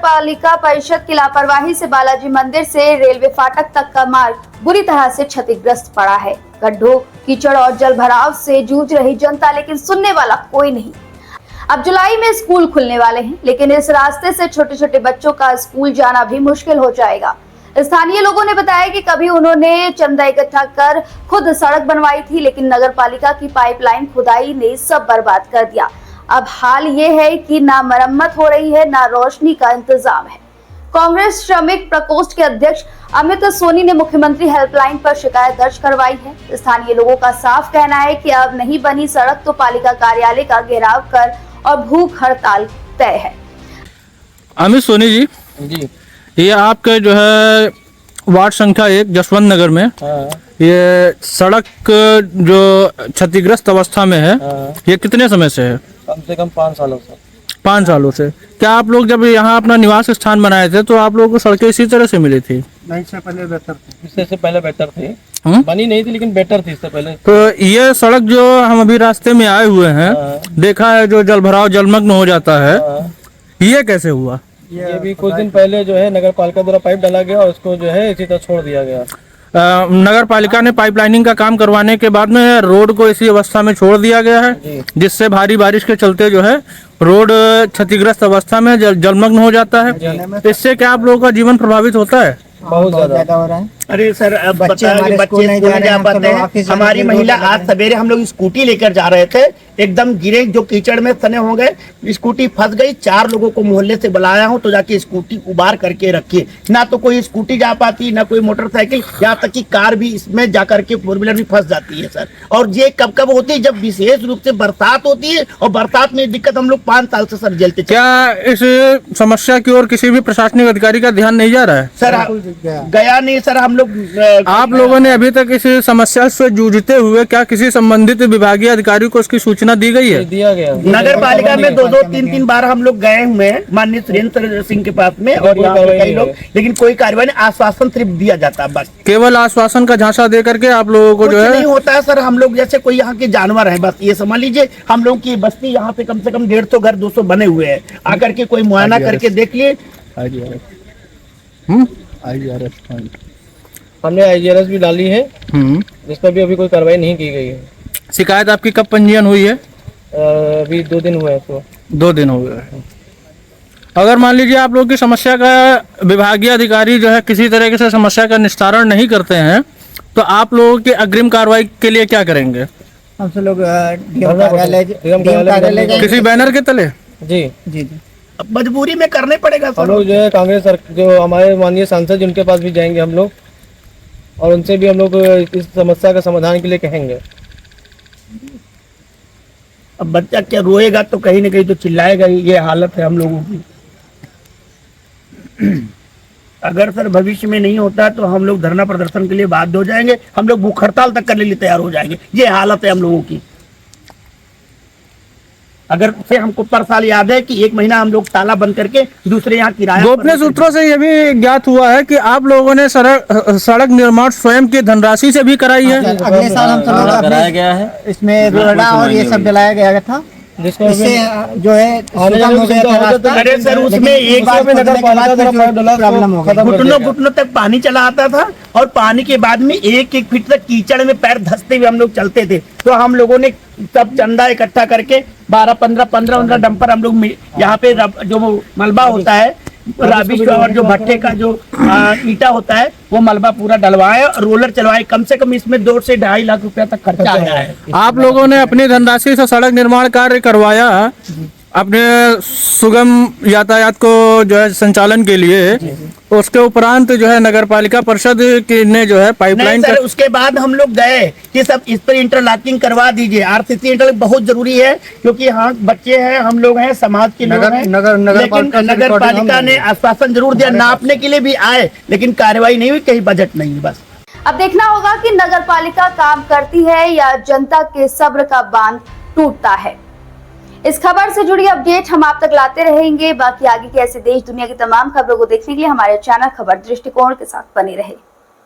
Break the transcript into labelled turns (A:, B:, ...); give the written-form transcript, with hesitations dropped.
A: पालिका परिषद की लापरवाही से बालाजी मंदिर से रेलवे फाटक तक का मार्ग बुरी तरह से क्षतिग्रस्त पड़ा है। गड्ढों, कीचड़ और जल भराव से जूझ रही जनता, लेकिन सुनने वाला कोई नहीं। अब जुलाई में स्कूल खुलने वाले हैं, लेकिन इस रास्ते से छोटे छोटे बच्चों का स्कूल जाना भी मुश्किल हो जाएगा। स्थानीय लोगों ने बताया कि कभी उन्होंने चंदा इकट्ठा कर खुद सड़क बनवाई थी, लेकिन नगर पालिका की पाइपलाइन खुदाई ने सब बर्बाद कर दिया। अब हाल ये है कि ना मरम्मत हो रही है, ना रोशनी का इंतजाम है। कांग्रेस श्रमिक प्रकोष्ठ के अध्यक्ष अमित सोनी ने मुख्यमंत्री हेल्पलाइन पर शिकायत दर्ज करवाई है। स्थानीय लोगों का साफ कहना है कि अब नहीं बनी सड़क तो पालिका कार्यालय का घेराव कर और भूख हड़ताल तय है।
B: अमित सोनी जी, ये आपके जो है वार्ड संख्या 1 जसवंत नगर में ये सड़क जो क्षतिग्रस्त अवस्था में है, ये कितने समय से है?
C: कम से कम 5 सालों से।
B: 5 सालों से। क्या आप लोग जब यहाँ अपना निवास स्थान बनाए थे तो आप लोगों को सड़कें इसी तरह से मिली थी?
C: नहीं, इससे पहले बेहतर थी। इससे पहले बेहतर थी। बनी नहीं थी लेकिन बेटर थी इससे पहले।
B: तो ये सड़क जो हम अभी रास्ते में आए हुए हैं, देखा है जो जल भराव जलमग्न हो जाता है, ये कैसे हुआ?
C: ये भी कुछ दिन पहले जो है नगर पालिका द्वारा पाइप डाला गया और उसको जो है इसी तरह छोड़ दिया गया।
B: नगर पालिका ने पाइपलाइनिंग का काम करवाने के बाद में रोड को इसी अवस्था में छोड़ दिया गया है, जिससे भारी बारिश के चलते जो है रोड क्षतिग्रस्त अवस्था में जलमग्न हो जाता है। इससे क्या आप लोगों का जीवन प्रभावित होता है?
C: बहुत ज्यादा हो रहा है।
D: अरे सर, अब बच्चे स्कूल नहीं जा पाते हैं। हमारी महिला आज सवेरे हम लोग स्कूटी लेकर जा रहे थे, एकदम गिरे, जो कीचड़ में सने हो गए, स्कूटी फंस गई। 4 लोगों को मोहल्ले से बुलाया हूं तो जाके स्कूटी उबार करके रखी। ना तो कोई स्कूटी जा पाती, ना कोई मोटरसाइकिल, यहाँ तक कि कार भी इसमें जा करके 4 व्हीलर भी फंस जाती है सर। और ये कब कब होती है? जब विशेष रूप से बरसात होती है, और बरसात में दिक्कत हम लोग 5 साल से सर झेलते।
B: क्या इस समस्या की ओर किसी भी प्रशासनिक अधिकारी का ध्यान नहीं जा रहा है?
D: सर गया नहीं सर। हम लोग
B: आप लोगों ने अभी तक इस समस्या से जूझते हुए क्या किसी संबंधित विभागीय अधिकारी को इसकी सूचना दी गई है?
C: दिया गया।
D: नगर पालिका में 2-2, 3-3 बार हम लोग गए हुए हैं माननीय सुरेंद्र सिंह के पास में, और यहाँ पे कई लोग, लेकिन कोई कार्रवाई नहीं। आश्वासन सिर्फ दिया जाता है, बस केवल
B: आश्वासन का झांसा दे करके आप लोगों को जो है
D: नहीं होता है सर। हम लोग जैसे कोई यहाँ के जानवर है, बस ये समझ लीजिए। हम लोग की बस्ती यहाँ पे कम से कम 150 घर 200 बने हुए हैं। आकर के कोई मुआयना करके देख लिए।
C: हमने IGRS भी डाली है, जिस पर भी अभी कोई कार्रवाई नहीं की गई है।
B: शिकायत आपकी कब पंजीयन हुई है?
C: अभी 2 दिन हुए हैं।
B: 2 दिन हो गए। अगर मान लीजिए आप लोग की समस्या का विभागीय अधिकारी जो है किसी तरीके से समस्या का निस्तारण नहीं करते हैं, तो आप लोगों की अग्रिम कार्रवाई के लिए क्या करेंगे?
D: हमसे लोग
B: किसी बैनर के तले?
C: जी।
D: अब मजबूरी में करने पड़ेगा।
C: हम लोग जो है कांग्रेस जो हमारे माननीय सांसद जिनके पास भी जाएंगे हम लोग, और उनसे भी हम लोग इस समस्या का समाधान के लिए कहेंगे।
D: अब बच्चा क्या रोएगा तो कहीं ना कहीं तो चिल्लाएगा ही। ये हालत है हम लोगों की। अगर सर भविष्य में नहीं होता तो हम लोग धरना प्रदर्शन के लिए बाध्य हो जाएंगे। हम लोग भूख हड़ताल तक करने के लिए तैयार हो जाएंगे। ये हालत है हम लोगों की। अगर से हमको पर साल याद है कि 1 महीना हम लोग ताला बंद करके दूसरे यहाँ किराया।
B: गोपनीय सूत्रों से यह भी ज्ञात हुआ है कि आप लोगों ने सड़क निर्माण स्वयं की धनराशि से भी कराई है।
D: अगले साल हम सब कराया गया है। इसमें रोड़ा और ये सब डलाया गया था, जिससे जो है सर उसमें एक प्रॉब्लम हो गया। घुटनों तक पानी चला आता था, और पानी के बाद में 1-1 फीट तक कीचड़ में पैर धंसते हुए हम लोग चलते थे। तो हम लोगों ने सब चंदा इकट्ठा करके 15 डंपर हम लोग यहाँ पे जो मलबा होता है, राबिश और जो भट्टे का जो ईटा होता है, वो मलबा पूरा डलवाए, रोलर चलवाए। कम से कम इसमें 2 से 2.5 लाख रुपया तक खर्चा आया है।
B: आप लोगों ने अपनी धनराशि से सड़क निर्माण कार्य करवाया अपने सुगम यातायात को जो है संचालन के लिए। उसके उपरांत जो है नगर पालिका परिषद ने जो है पाइपलाइन
D: सर उसके बाद हम लोग गए कि सब इस पर इंटरलॉकिंग करवा दीजिए। RCC इंटरलॉक बहुत जरूरी है, क्योंकि हाँ बच्चे हैं, हम लोग हैं, समाज के लोग हैं। लेकिन नगर पालिका ने आश्वासन जरूर दिया, नापने के लिए भी आए, लेकिन कार्रवाई नहीं हुई, कहीं बजट नहीं। बस
A: अब देखना होगा कि नगर पालिका काम करती है या जनता के सब्र का बांध टूटता है। इस खबर से जुड़ी अपडेट हम आप तक लाते रहेंगे। बाकी आगे के ऐसे देश दुनिया की तमाम खबरों को देखने के लिए हमारे चैनल खबर दृष्टिकोण के साथ बने रहे।